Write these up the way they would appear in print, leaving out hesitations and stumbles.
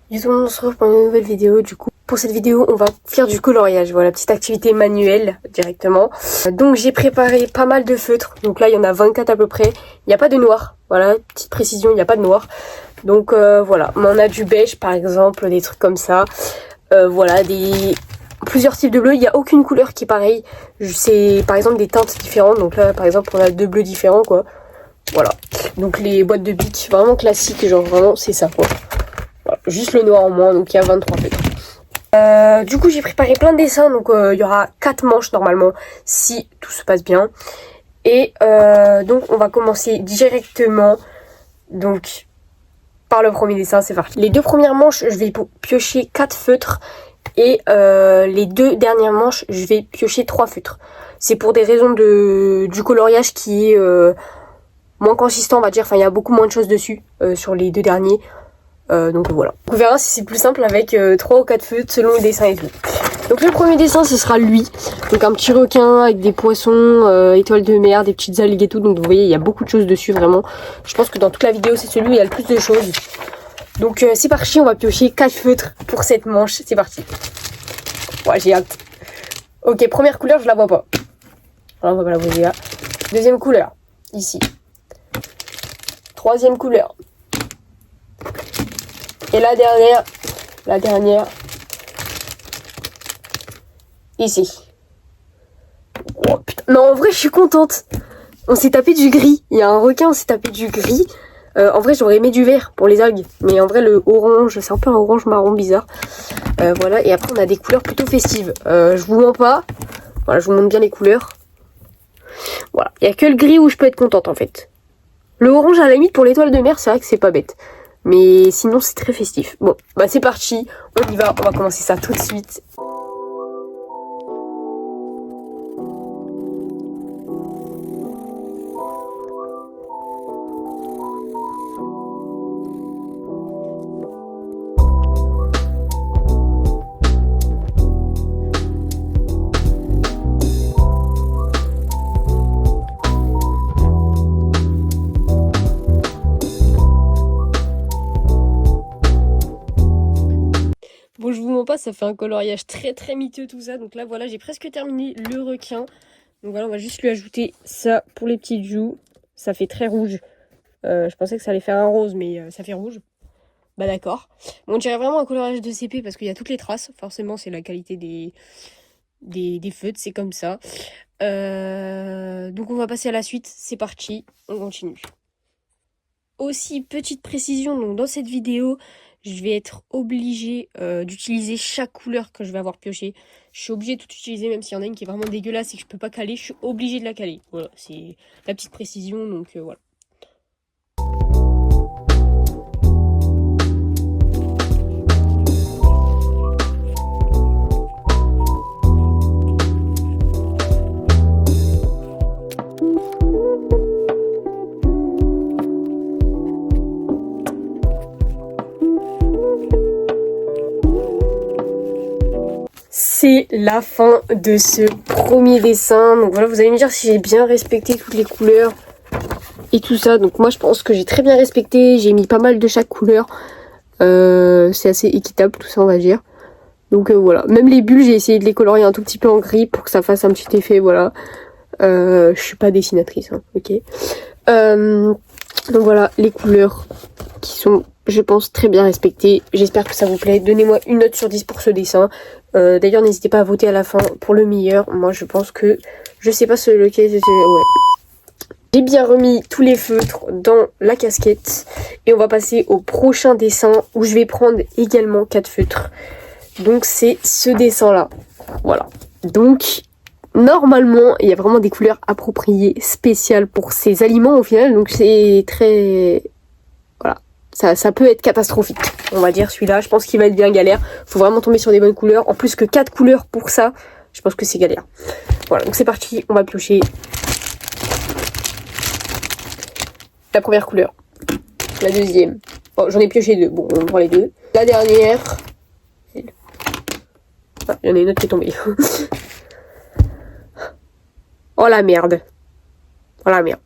Du coup, on se retrouve pour une nouvelle vidéo. Du coup, pour cette vidéo, on va faire du coloriage. Voilà, petite activité manuelle directement. Donc, j'ai préparé pas mal de feutres. Donc là, il y en a 24 à peu près. Il n'y a pas de noir. Voilà, petite précision, il n'y a pas de noir. Donc voilà, on a du beige par exemple, des trucs comme ça. Voilà, plusieurs types de bleu. Il n'y a aucune couleur qui est pareille. C'est par exemple des teintes différentes. Donc là, par exemple, on a deux bleus différents, quoi. Voilà. Donc les boîtes de bic, vraiment classiques. Genre vraiment, c'est ça, quoi. Voilà. Juste le noir en moins. Donc il y a 23 feutres. Du coup, j'ai préparé plein de dessins. Donc il y aura 4 manches normalement, si tout se passe bien. Et donc on va commencer directement. Donc par le premier dessin, c'est parti. Les deux premières manches, je vais piocher 4 feutres. Et les deux dernières manches, je vais piocher 3 feutres. C'est pour des raisons du coloriage qui est moins consistant, on va dire. Enfin, il y a beaucoup moins de choses dessus sur les deux derniers. Donc voilà. On verra si c'est plus simple avec 3 ou 4 feutres selon le dessin et tout. Donc le premier dessin, ce sera lui. Donc un petit requin avec des poissons, étoiles de mer, des petites algues et tout. Donc vous voyez, il y a beaucoup de choses dessus vraiment. Je pense que dans toute la vidéo, c'est celui où il y a le plus de choses. Donc c'est parti, on va piocher 4 feutres pour cette manche. C'est parti. Ouais, j'ai hâte. Ok, première couleur, je la vois pas. Alors, on va la poser là. Deuxième couleur, ici. Troisième couleur. Et la dernière, ici. Oh putain, non, en vrai, je suis contente. On s'est tapé du gris. Il y a un requin, on s'est tapé du gris. En vrai, j'aurais aimé du vert pour les algues. Mais en vrai, le orange, c'est un peu un orange marron bizarre. Voilà, et après, on a des couleurs plutôt festives. Je vous mens pas. Voilà, je vous montre bien les couleurs. Voilà, il n'y a que le gris où je peux être contente, en fait. Le orange, à la limite, pour l'étoile de mer, c'est vrai que c'est pas bête. Mais sinon, c'est très festif. Bon, bah c'est parti. On y va, on va commencer ça tout de suite. Bon, je vous mens pas, ça fait un coloriage très très miteux tout ça. Donc là, voilà, j'ai presque terminé le requin. Donc voilà, on va juste lui ajouter ça pour les petites joues. Ça fait très rouge. Je pensais que ça allait faire un rose, mais ça fait rouge. Bah d'accord. Bon, on dirait vraiment un coloriage de CP parce qu'il y a toutes les traces. Forcément, c'est la qualité des feutres, c'est comme ça. Donc on va passer à la suite. C'est parti, on continue. Aussi, petite précision, donc dans cette vidéo, je vais être obligée d'utiliser chaque couleur que je vais avoir pioché. Je suis obligée de tout utiliser, même s'il y en a une qui est vraiment dégueulasse et que je peux pas caler, je suis obligée de la caler. Voilà, c'est la petite précision, donc voilà. C'est la fin de ce premier dessin. Donc voilà, vous allez me dire si j'ai bien respecté toutes les couleurs et tout ça. Donc moi, je pense que j'ai très bien respecté. J'ai mis pas mal de chaque couleur. C'est assez équitable, tout ça, on va dire. Donc voilà. Même les bulles, j'ai essayé de les colorier un tout petit peu en gris pour que ça fasse un petit effet, voilà. Je suis pas dessinatrice, hein, ok. Donc voilà, les couleurs qui sont, je pense, très bien respectées. J'espère que ça vous plaît. Donnez-moi une note sur 10 pour ce dessin. D'ailleurs, n'hésitez pas à voter à la fin pour le meilleur. Moi, je pense que... Je sais pas lequel c'était... Ouais. J'ai bien remis tous les feutres dans la casquette. Et on va passer au prochain dessin où je vais prendre également 4 feutres. Donc, c'est ce dessin-là. Voilà. Donc... Normalement, il y a vraiment des couleurs appropriées, spéciales pour ces aliments au final. Donc c'est très... Voilà. Ça peut être catastrophique, on va dire celui-là. Je pense qu'il va être bien galère. Faut vraiment tomber sur des bonnes couleurs. En plus que 4 couleurs pour ça, je pense que c'est galère. Voilà, donc c'est parti. On va piocher la première couleur. La deuxième. Bon, j'en ai pioché 2. Bon, on prend les 2. La dernière. Ah, il y en a une autre qui est tombée. Oh la merde. Oh la merde.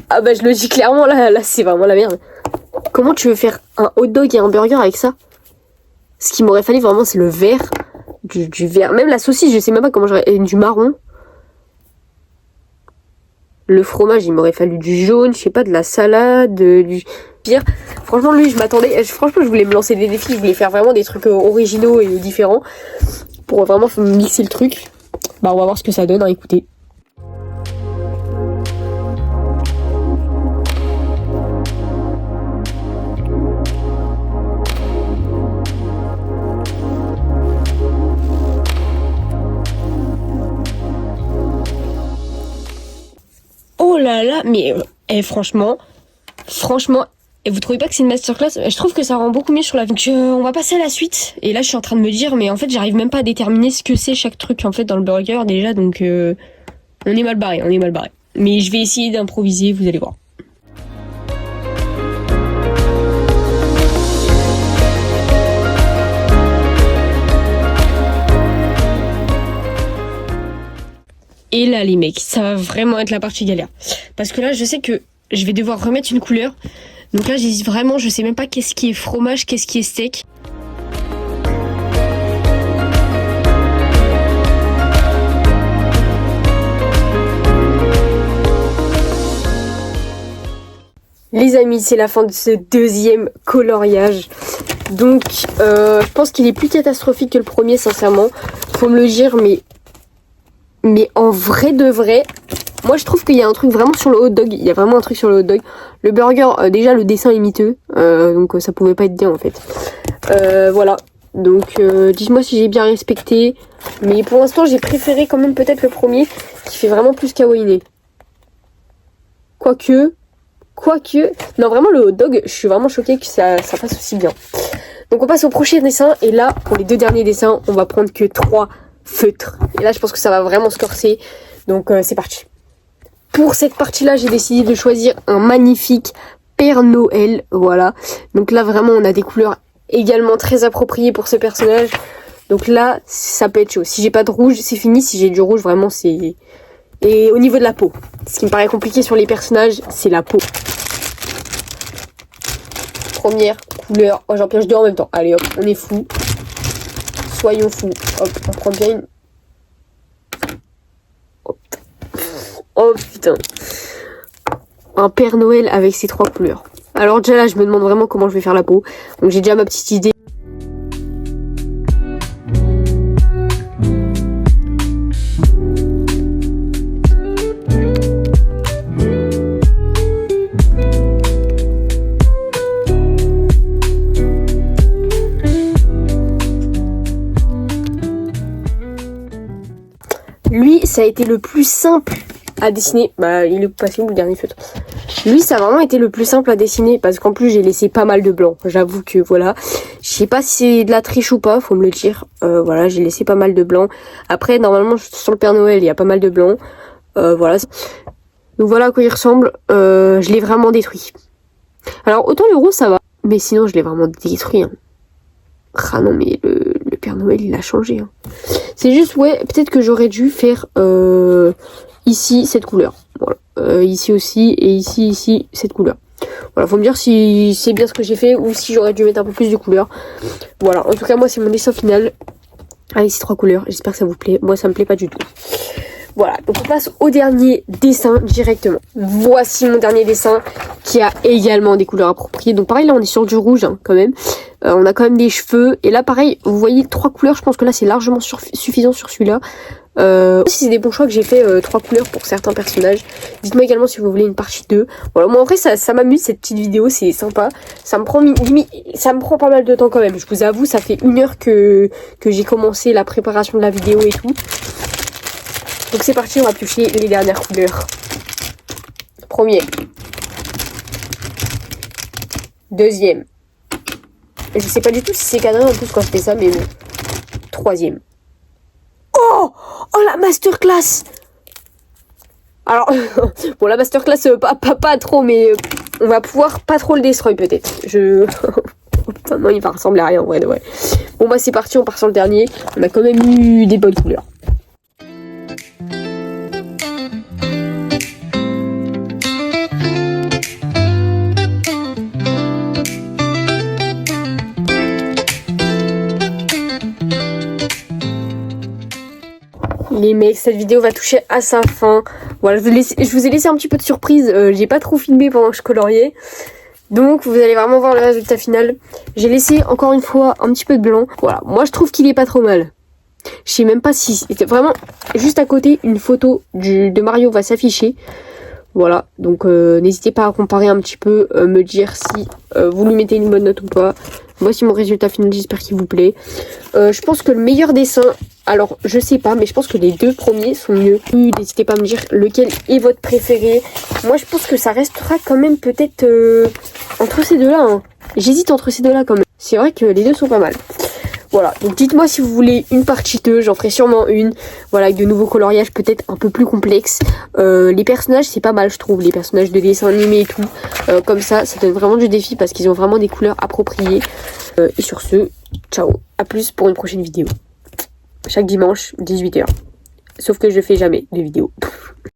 Ah bah je le dis clairement, là c'est vraiment la merde. Comment tu veux faire un hot dog et un burger avec ça? Ce qu'il m'aurait fallu vraiment, c'est le vert. Du vert. Même la saucisse, je sais même pas comment j'aurais... et du marron. Le fromage, il m'aurait fallu du jaune, je sais pas, de la salade, du pire. Franchement, lui, je m'attendais... Franchement, je voulais me lancer des défis. Je voulais faire vraiment des trucs originaux et différents. Pour vraiment mixer le truc. Bah, on va voir ce que ça donne, hein, écoutez. Oh là là, mais franchement, et vous trouvez pas que c'est une masterclass? Je trouve que ça rend beaucoup mieux sur la vidéo. On va passer à la suite. Et là, je suis en train de me dire, mais en fait, j'arrive même pas à déterminer ce que c'est chaque truc en fait dans le burger déjà, donc on est mal barré, Mais je vais essayer d'improviser, vous allez voir. Et là, les mecs, ça va vraiment être la partie galère. Parce que là, je sais que je vais devoir remettre une couleur. Donc là, j'hésite vraiment, je sais même pas qu'est-ce qui est fromage, qu'est-ce qui est steak. Les amis, c'est la fin de ce deuxième coloriage. Donc, je pense qu'il est plus catastrophique que le premier, sincèrement. Faut me le dire, mais en vrai de vrai, moi je trouve qu'il y a un truc vraiment sur le hot dog. Il y a vraiment un truc sur le hot dog. Le burger, déjà le dessin est miteux. Donc ça pouvait pas être bien en fait. Voilà. Donc dites-moi si j'ai bien respecté. Mais pour l'instant j'ai préféré quand même peut-être le premier. Qui fait vraiment plus kawaii. Quoique. Non vraiment le hot dog, je suis vraiment choquée que ça fasse aussi bien. Donc on passe au prochain dessin. Et là, pour les deux derniers dessins, on va prendre que 3 feutres. Et là je pense que ça va vraiment se corser. Donc c'est parti. Pour cette partie-là, j'ai décidé de choisir un magnifique Père Noël. Voilà. Donc là, vraiment, on a des couleurs également très appropriées pour ce personnage. Donc là, ça peut être chaud. Si j'ai pas de rouge, c'est fini. Si j'ai du rouge, vraiment, c'est... Et au niveau de la peau, ce qui me paraît compliqué sur les personnages, c'est la peau. Première couleur. Oh, j'en pioche deux en même temps. Allez, hop, on est fou. Soyons fous. Hop, on prend bien une... Oh putain. Un Père Noël avec ces 3 couleurs. Alors déjà là, je me demande vraiment comment je vais faire la peau. Donc j'ai déjà ma petite idée. Lui, ça a été le plus simple à dessiner. Bah, il est passé où le dernier feutre? Lui, ça a vraiment été le plus simple à dessiner parce qu'en plus, j'ai laissé pas mal de blanc. J'avoue que voilà. Je sais pas si c'est de la triche ou pas, faut me le dire. Voilà, j'ai laissé pas mal de blanc. Après, normalement, sur le Père Noël, il y a pas mal de blanc. Voilà. Donc voilà à quoi il ressemble. Je l'ai vraiment détruit. Alors, autant le rose, ça va. Mais sinon, je l'ai vraiment détruit. Hein. Ah non, mais le Père Noël, il a changé. Hein. C'est juste, ouais, peut-être que j'aurais dû faire ici, cette couleur. Voilà. Ici aussi, et ici, cette couleur. Voilà, faut me dire si c'est bien ce que j'ai fait ou si j'aurais dû mettre un peu plus de couleurs. Voilà, en tout cas, moi, c'est mon dessin final avec ces 3 couleurs. J'espère que ça vous plaît. Moi, ça me plaît pas du tout. Voilà, donc on passe au dernier dessin directement. Voici mon dernier dessin qui a également des couleurs appropriées. Donc pareil, là on est sur du rouge hein, quand même. On a quand même des cheveux. Et là pareil, vous voyez 3 couleurs. Je pense que là c'est largement suffisant sur celui-là. Si c'est des bons choix que j'ai fait 3 couleurs pour certains personnages. Dites-moi également si vous voulez une partie 2. Voilà, moi en vrai ça m'amuse cette petite vidéo, c'est sympa. Ça me prend pas mal de temps quand même. Je vous avoue, ça fait 1 heure que j'ai commencé la préparation de la vidéo et tout. Donc c'est parti, on va piocher les dernières couleurs. Premier. Deuxième. Je sais pas du tout si c'est cadré en plus quand je fais ça, mais bon. Troisième. Oh, la masterclass. Alors, bon la masterclass pas trop, mais on va pouvoir pas trop le destroy peut-être. Enfin, non, il va ressembler à rien en vrai de vrai. Bon bah c'est parti, on part sur le dernier. On a quand même eu des bonnes couleurs. les mecs, cette vidéo va toucher à sa fin. Voilà, je vous ai laissé un petit peu de surprise. J'ai pas trop filmé pendant que je coloriais. Donc vous allez vraiment voir le résultat final. J'ai laissé encore une fois un petit peu de blanc. Voilà, moi je trouve qu'il est pas trop mal. Je sais même pas si c'était vraiment juste à côté une photo de Mario va s'afficher. Voilà, donc n'hésitez pas à comparer un petit peu, me dire si vous lui mettez une bonne note ou pas. Voici mon résultat final, j'espère qu'il vous plaît. Je pense que le meilleur dessin, alors je sais pas, mais je pense que les deux premiers sont mieux. N'hésitez pas à me dire lequel est votre préféré. Moi je pense que ça restera quand même peut-être entre ces deux-là. Hein. J'hésite entre ces deux-là quand même. C'est vrai que les deux sont pas mal. Voilà, donc dites-moi si vous voulez une partie 2, j'en ferai sûrement une. Voilà, avec de nouveaux coloriages peut-être un peu plus complexes. Les personnages, c'est pas mal, je trouve, les personnages de dessin animé et tout. Comme ça donne vraiment du défi parce qu'ils ont vraiment des couleurs appropriées. Et sur ce, ciao, à plus pour une prochaine vidéo. Chaque dimanche, 18h. Sauf que je fais jamais de vidéos.